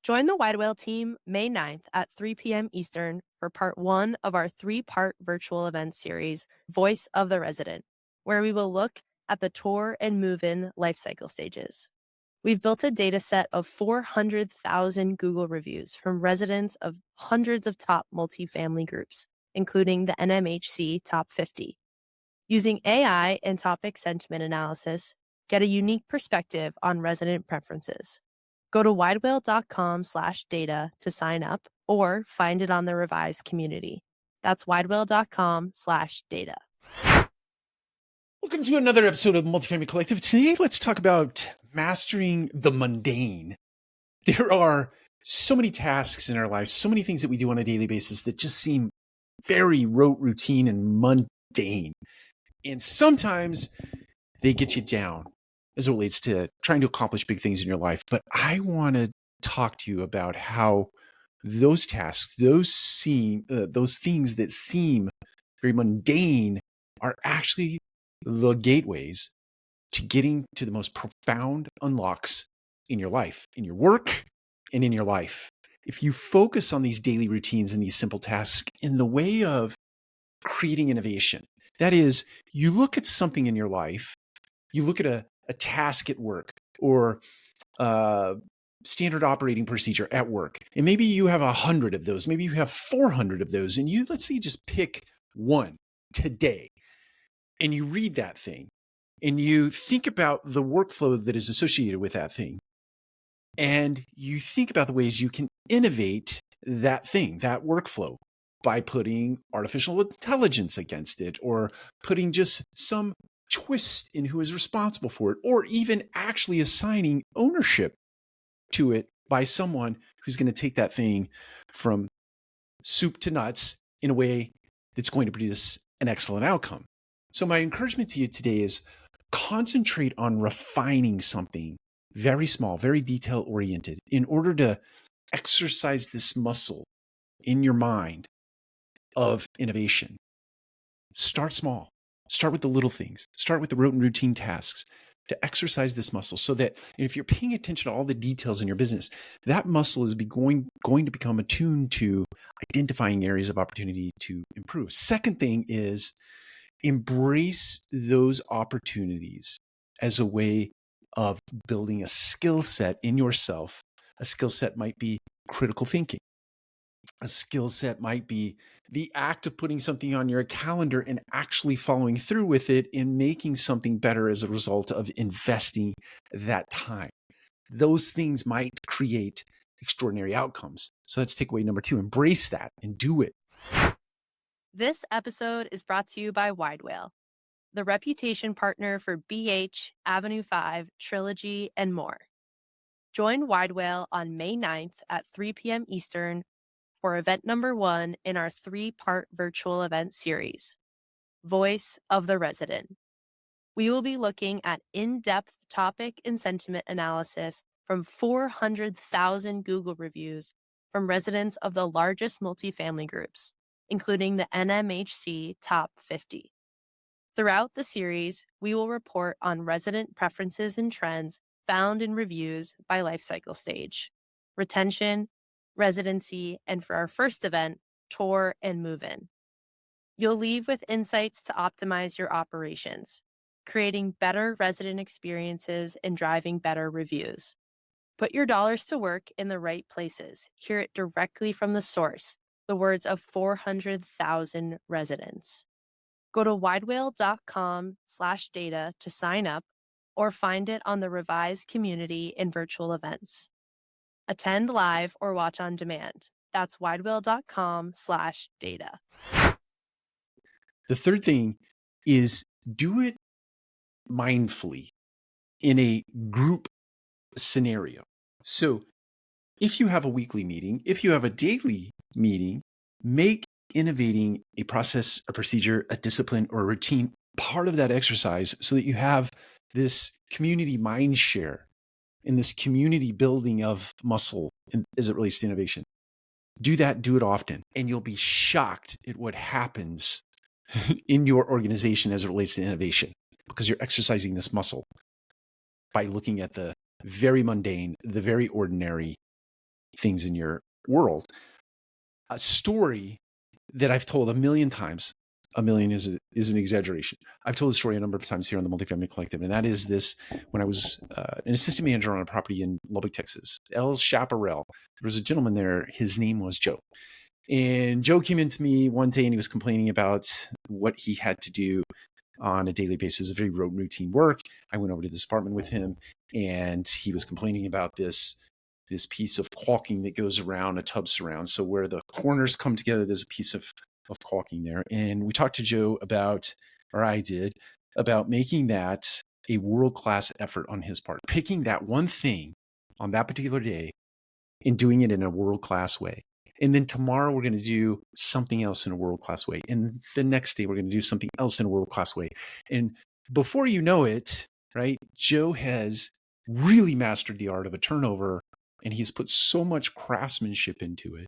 Join the Wide Whale team May 9th at 3 p.m. Eastern for part one of our three-part virtual event series, Voice of the Resident, where we will look at the tour and move-in lifecycle stages. We've built a data set of 400,000 Google reviews from residents of hundreds of top multifamily groups, including the NMHC Top 50. Using AI and topic sentiment analysis, get a unique perspective on resident preferences. Go to widewhale.com/data to sign up or find it on the revised community. That's widewhale.com/data. Welcome to another episode of Multifamily Collective. Today, let's talk about mastering the mundane. There are so many tasks in our lives, so many things that we do on a daily basis that just seem very rote, routine, and mundane. And sometimes they get you down as it relates to trying to accomplish big things in your life. But I want to talk to you about how those tasks, those things that seem very mundane are actually the gateways to getting to the most profound unlocks in your life, in your work, and in your life. If you focus on these daily routines and these simple tasks in the way of creating innovation, that is, you look at something in your life, you look at a task at work or standard operating procedure at work, and maybe you have 100 of those, maybe you have 400 of those, and you, let's say, just pick one today, and you read that thing, and you think about the workflow that is associated with that thing, and you think about the ways you can innovate that thing, that workflow, by putting artificial intelligence against it, or putting just some twist in who is responsible for it, or even actually assigning ownership to it by someone who's going to take that thing from soup to nuts in a way that's going to produce an excellent outcome. So my encouragement to you today is concentrate on refining something very small, very detail oriented, in order to exercise this muscle in your mind of innovation. Start small. Start with the little things. Start with the rote and routine tasks to exercise this muscle, so that if you're paying attention to all the details in your business, that muscle is going to become attuned to identifying areas of opportunity to improve. Second thing is embrace those opportunities as a way of building a skill set in yourself. A skill set might be critical thinking. A skill set might be the act of putting something on your calendar and actually following through with it and making something better as a result of investing that time. Those things might create extraordinary outcomes. So that's takeaway number 2. Embrace that and do it. This episode is brought to you by Wide Whale, the reputation partner for BH, Avenue 5, Trilogy, and more. Join Wide Whale on May 9th at 3 p.m. Eastern for event number 1 in our 3-part virtual event series, Voice of the Resident. We will be looking at in-depth topic and sentiment analysis from 400,000 Google reviews from residents of the largest multifamily groups, including the NMHC Top 50. Throughout the series, we will report on resident preferences and trends found in reviews by lifecycle stage, retention, residency, and for our first event, tour and move-in. You'll leave with insights to optimize your operations, creating better resident experiences and driving better reviews. Put your dollars to work in the right places. Hear it directly from the source, the words of 400,000 residents. Go to widewhale.com/data to sign up or find it on the revised community in virtual events. Attend live or watch on demand. That's widewhale.com/data. The third thing is do it mindfully in a group scenario. So if you have a weekly meeting, if you have a daily meeting, make innovating a process, a procedure, a discipline, or a routine part of that exercise, so that you have this community mind share in this community building of muscle as it relates to innovation. Do that, do it often, and you'll be shocked at what happens in your organization as it relates to innovation, because you're exercising this muscle by looking at the very mundane, the very ordinary, things in your world. A story that I've told a million times. A million is an exaggeration. I've told the story a number of times here on the Multifamily Collective, and that is this: when I was an assistant manager on a property in Lubbock, Texas, El Chaparral, there was a gentleman there. His name was Joe. And Joe came into me one day and he was complaining about what he had to do on a daily basis, very routine work. I went over to this apartment with him and he was complaining about this piece of caulking that goes around a tub surround. So where the corners come together, there's a piece of caulking there. And we talked to Joe about, or I did, about making that a world-class effort on his part, picking that one thing on that particular day and doing it in a world-class way. And then tomorrow we're going to do something else in a world-class way. And the next day we're going to do something else in a world-class way. And before you know it, right, Joe has really mastered the art of a turnover, and he's put so much craftsmanship into it.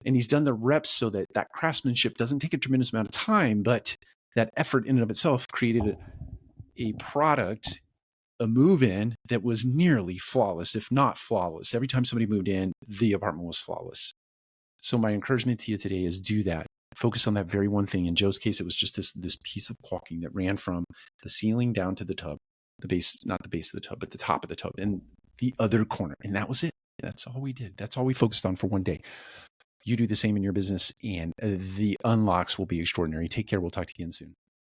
And he's done the reps so that that craftsmanship doesn't take a tremendous amount of time, but that effort in and of itself created a product, a move-in that was nearly flawless, if not flawless. Every time somebody moved in, the apartment was flawless. So my encouragement to you today is do that. Focus on that very one thing. In Joe's case, it was just this piece of caulking that ran from the ceiling down to the tub, the base, not the base of the tub, but the top of the tub and the other corner. And that was it. That's all we did. That's all we focused on for one day. You do the same in your business and the unlocks will be extraordinary. Take care. We'll talk to you again soon.